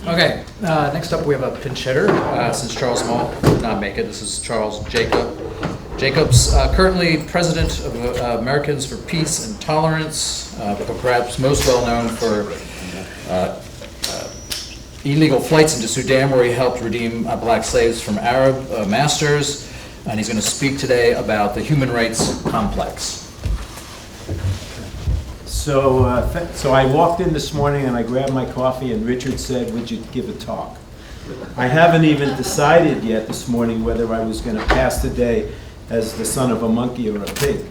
Okay, next up we have a pinch hitter, since Charles Small did not make it. This is Charles Jacobs, currently president of Americans for Peace and Tolerance, but perhaps most well known for illegal flights into Sudan, where he helped redeem black slaves from Arab masters. And he's going to speak today about the human rights complex. So I walked in this morning and I grabbed my coffee and Richard said, would you give a talk? I haven't even decided yet this morning whether I was going to pass the day as the son of a monkey or a pig.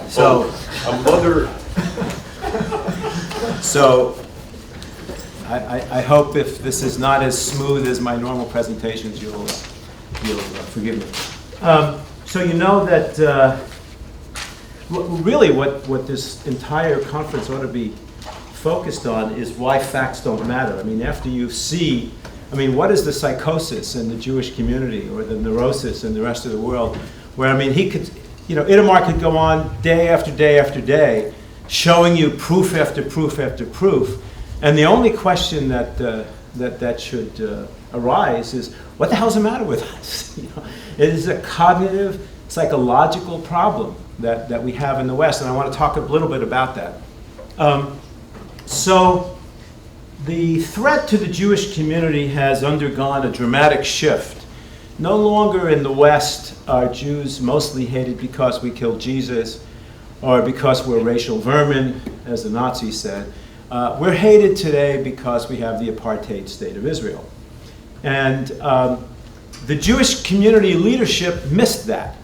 So, a mother. So, I hope if this is not as smooth as my normal presentations, you'll forgive me. So you know that really what this entire conference ought to be focused on is why facts don't matter. I mean, after you see, what is the psychosis in the Jewish community or the neurosis in the rest of the world? Where, he could, Itamar could go on day after day after day, showing you proof after proof after proof. And the only question that should arise is, what the hell's the matter with us? It is a cognitive, psychological problem that we have in the West, and I want to talk a little bit about that. So the threat to the Jewish community has undergone a dramatic shift. No longer in the West are Jews mostly hated because we killed Jesus or because we're racial vermin, as the Nazis said. We're hated today because we have the apartheid state of Israel. And the Jewish community leadership missed that.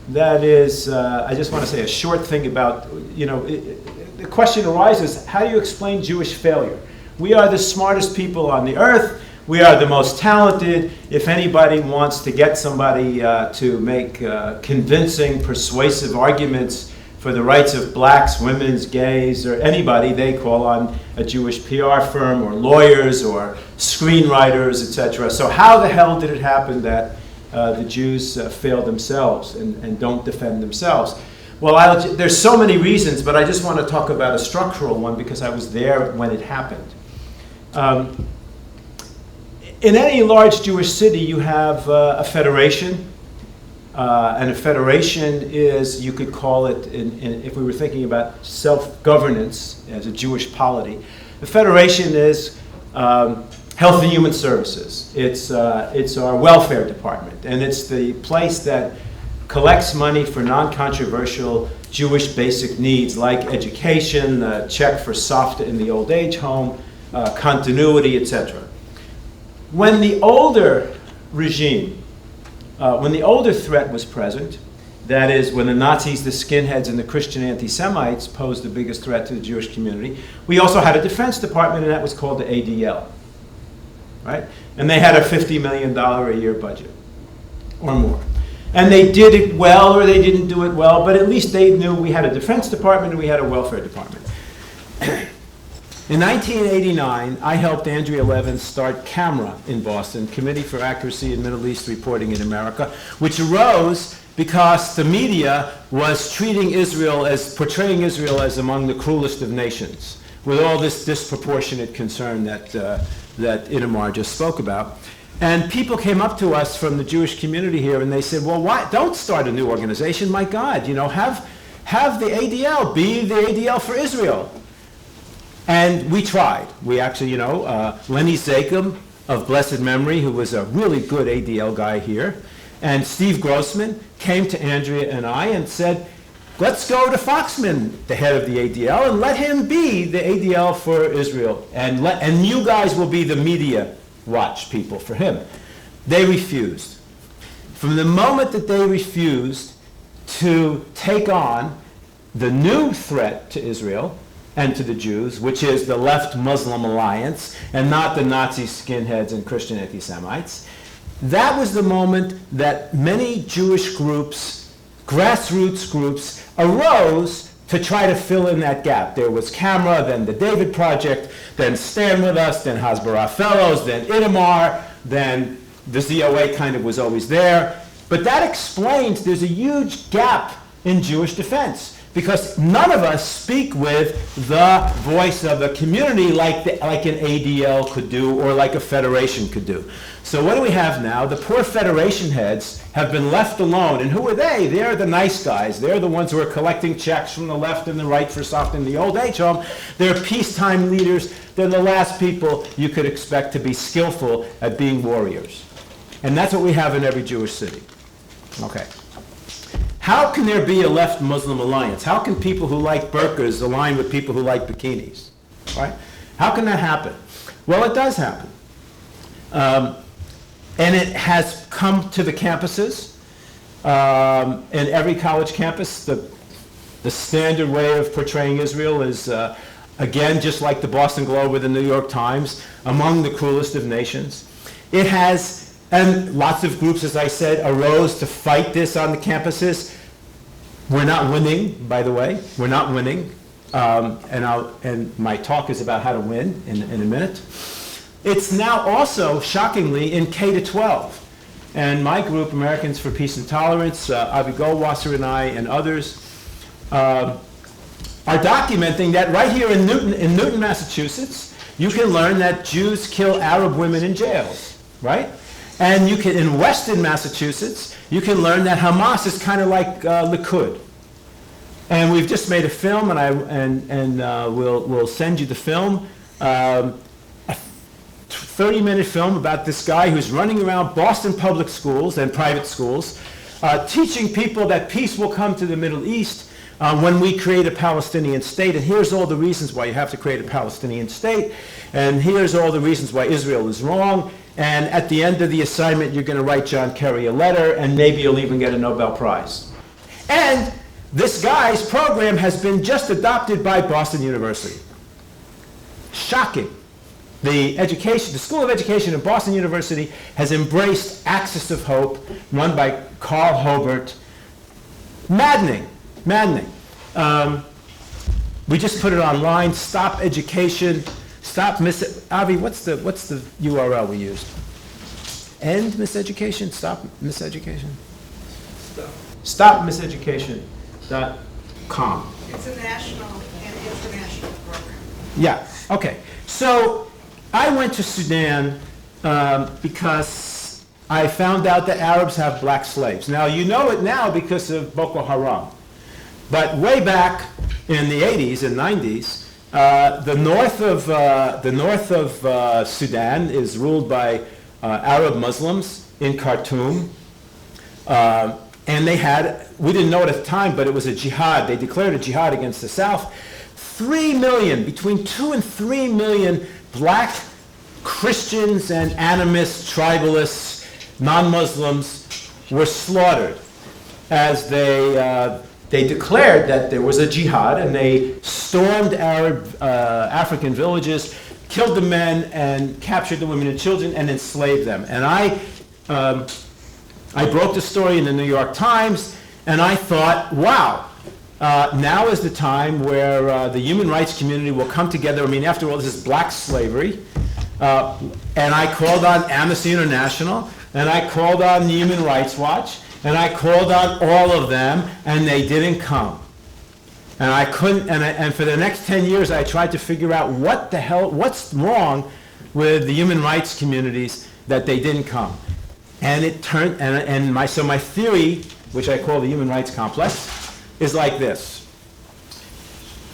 That is, I just want to say a short thing about, the question arises, how do you explain Jewish failure? We are the smartest people on the earth. We are the most talented. If anybody wants to get somebody to make convincing, persuasive arguments for the rights of blacks, women, gays, or anybody, they call on a Jewish PR firm or lawyers or screenwriters, etc. So how the hell did it happen that the Jews fail themselves and don't defend themselves? Well, there's so many reasons, but I just want to talk about a structural one because I was there when it happened. In any large Jewish city, you have a federation. And a federation is, you could call it, if we were thinking about self-governance as a Jewish polity, the federation is Health and Human Services. It's our welfare department, and it's the place that collects money for non-controversial Jewish basic needs like education, check for SOFTA in the old age home, continuity, etc. When the older regime, when the older threat was present, that is, when the Nazis, the skinheads, and the Christian anti-Semites posed the biggest threat to the Jewish community, we also had a defense department, and that was called the ADL, right? And they had a $50 million a year budget, or more. And they did it well, or they didn't do it well, but at least they knew we had a defense department and we had a welfare department. In 1989, I helped Andrea Levin start CAMERA in Boston, Committee for Accuracy in Middle East Reporting in America, which arose because the media was portraying Israel as among the cruelest of nations, with all this disproportionate concern that Itamar just spoke about. And people came up to us from the Jewish community here and they said, well, why don't start a new organization? My God, have the ADL be the ADL for Israel. And we tried. We actually, Lenny Zakem of blessed memory, who was a really good ADL guy here, and Steve Grossman came to Andrea and I and said, let's go to Foxman, the head of the ADL, and let him be the ADL for Israel. And you guys will be the media watch people for him. They refused. From the moment that they refused to take on the new threat to Israel and to the Jews, which is the left Muslim alliance, and not the Nazi skinheads and Christian anti-Semites, that was the moment that many Jewish groups, grassroots groups, arose to try to fill in that gap. There was CAMERA, then the David Project, then Stand With Us, then Hasbara Fellows, then Itamar, then the ZOA kind of was always there. But that explains there's a huge gap in Jewish defense. because none of us speak with the voice of the community like an ADL could do or like a federation could do. So what do we have now? The poor federation heads have been left alone. And who are they? They're the nice guys. They're the ones who are collecting checks from the left and the right for something in the old age home. They're peacetime leaders. They're the last people you could expect to be skillful at being warriors. And that's what we have in every Jewish city. Okay. How can there be a left-Muslim alliance? How can people who like burqas align with people who like bikinis? Right? How can that happen? Well, it does happen. And it has come to the campuses. In every college campus, the standard way of portraying Israel is, again, just like the Boston Globe or the New York Times, among the cruelest of nations. It has, and lots of groups, as I said, arose to fight this on the campuses. We're not winning, by the way. We're not winning. And my talk is about how to win in a minute. It's now also, shockingly, in K to 12. And my group, Americans for Peace and Tolerance, Avi Goldwasser and I and others, are documenting that right here in Newton, Massachusetts, you can learn that Jews kill Arab women in jails, right? And you can, in Western Massachusetts, you can learn that Hamas is kind of like Likud. And we've just made a film, and we'll send you the film. A 30-minute film about this guy who's running around Boston public schools and private schools, teaching people that peace will come to the Middle East when we create a Palestinian state. And here's all the reasons why you have to create a Palestinian state. And here's all the reasons why Israel is wrong. And at the end of the assignment, you're going to write John Kerry a letter, and maybe you'll even get a Nobel Prize. And this guy's program has been just adopted by Boston University. Shocking. The School of Education at Boston University has embraced Axis of Hope, run by Carl Hobart. Maddening, maddening. We just put it online. Stop education. Avi, what's the URL we used? End miseducation. Stop miseducation. Stop miseducation.com. It's a national and international program. Yeah. Okay. So I went to Sudan because I found out that Arabs have black slaves. Now, you know it now because of Boko Haram. But way back in the 80s and 90s, the north of Sudan is ruled by Arab Muslims in Khartoum. And we didn't know it at the time, but it was a jihad. They declared a jihad against the South. 3 million, between 2 and 3 million black Christians and animists, tribalists, non-Muslims were slaughtered as they declared that there was a jihad, and they stormed Arab African villages, killed the men, and captured the women and children and enslaved them. And I broke the story in the New York Times, and I thought, wow, now is the time where the human rights community will come together. I mean, after all, this is black slavery. And I called on Amnesty International, and I called on Human Rights Watch, and I called on all of them, and they didn't come. And I couldn't, and for the next 10 years, I tried to figure out what's wrong with the human rights communities that they didn't come. And it turned, so my theory, which I call the human rights complex, is like this.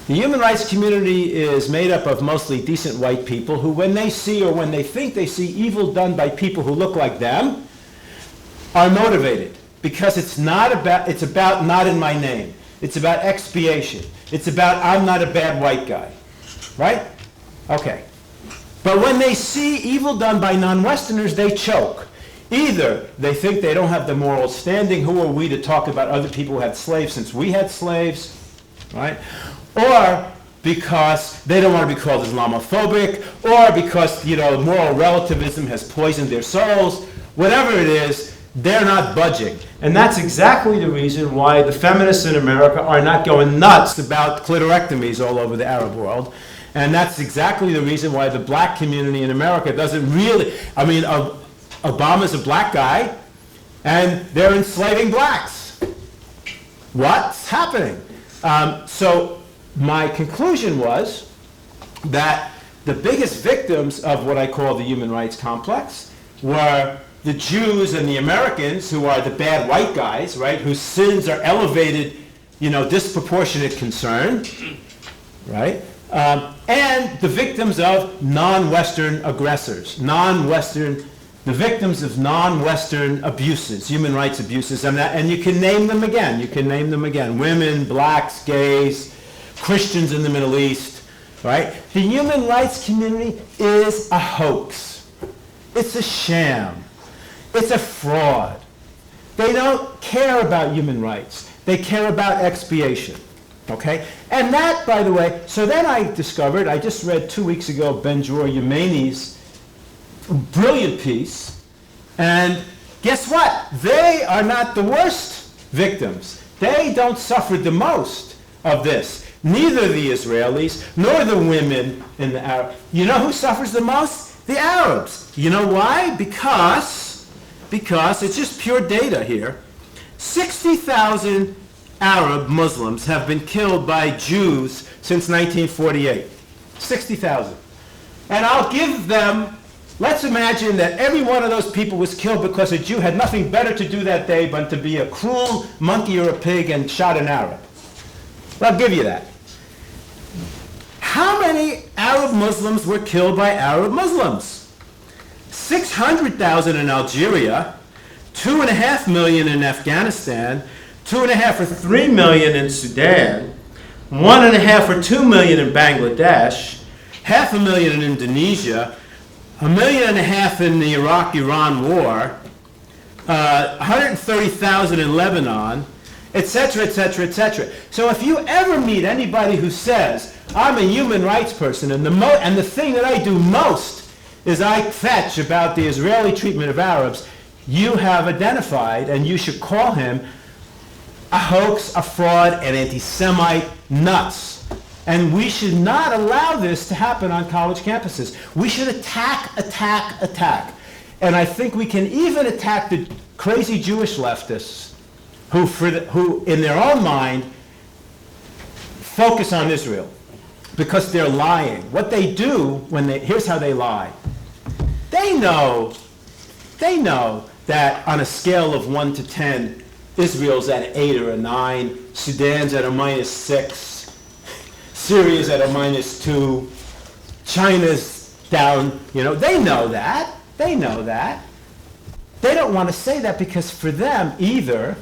The human rights community is made up of mostly decent white people who, when they see or when they think they see evil done by people who look like them, are motivated. Because it's about not in my name. It's about expiation. It's about I'm not a bad white guy. Right? Okay. But when they see evil done by non-Westerners, they choke. Either they think they don't have the moral standing. Who are we to talk about other people who had slaves since we had slaves? Right? Or because they don't want to be called Islamophobic, or because, moral relativism has poisoned their souls. Whatever it is, they're not budging. And that's exactly the reason why the feminists in America are not going nuts about clitorectomies all over the Arab world. And that's exactly the reason why the black community in America doesn't really, Obama's a black guy, and they're enslaving blacks. What's happening? So my conclusion was that the biggest victims of what I call the human rights complex were the Jews and the Americans, who are the bad white guys, right, whose sins are elevated, disproportionate concern, right, and the victims of non-Western aggressors, the victims of non-Western abuses, human rights abuses, and you can name them again, women, blacks, gays, Christians in the Middle East, right? The human rights community is a hoax. It's a sham. It's a fraud. They don't care about human rights. They care about expiation, okay? And that, by the way, so then I discovered, I just read 2 weeks ago Ben-Dror Yemeini's brilliant piece, and guess what? They are not the worst victims. They don't suffer the most of this. Neither the Israelis nor the women in the Arab. You know who suffers the most? The Arabs. You know why? Because it's just pure data here. 60,000 Arab Muslims have been killed by Jews since 1948. 60,000. And I'll give them, let's imagine that every one of those people was killed because a Jew had nothing better to do that day but to be a cruel monkey or a pig and shot an Arab. I'll give you that. How many Arab Muslims were killed by Arab Muslims? 600,000 in Algeria, 2.5 million in Afghanistan, 2.5 or 3 million in Sudan, 1.5 or 2 million in Bangladesh, 500,000 in Indonesia, 1.5 million in the Iraq-Iran war, 130,000 in Lebanon, etc., etc., etc. So if you ever meet anybody who says, I'm a human rights person, and the thing that I do most is I fetch about the Israeli treatment of Arabs, you have identified, and you should call him a hoax, a fraud, an anti-Semite, nuts. And we should not allow this to happen on college campuses. We should attack. And I think we can even attack the crazy Jewish leftists who in their own mind, focus on Israel because they're lying. What they do here's how they lie. They know that on a scale of 1 to 10, Israel's at 8 or a 9, Sudan's at a -6, Syria's at a -2, China's down, they know that. They don't want to say that because for them, either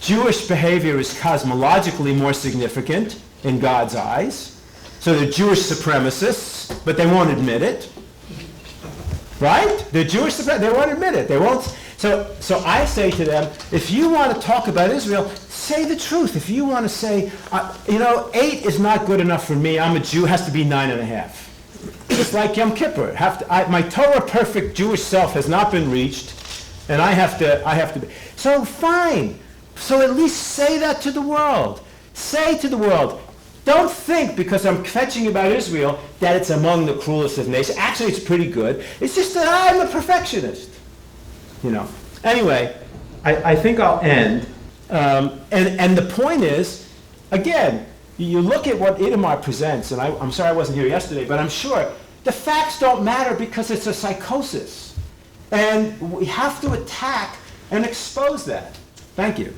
Jewish behavior is cosmologically more significant in God's eyes, so they're Jewish supremacists, but they won't admit it. Right? They're Jewish supremacists, they won't admit it. They won't. So I say to them, if you want to talk about Israel, say the truth. If you want to say, 8 is not good enough for me, I'm a Jew, has to be 9.5. Just like Yom Kippur. My Torah perfect Jewish self has not been reached, and I have to be. So fine. So at least say that to the world. Say to the world, don't think because I'm fetching about Israel that it's among the cruelest of nations. Actually, it's pretty good. It's just that I'm a perfectionist. Anyway, I think I'll end. And the point is, again, you look at what Itamar presents, and I'm sorry I wasn't here yesterday, but I'm sure the facts don't matter because it's a psychosis. And we have to attack and expose that. Thank you.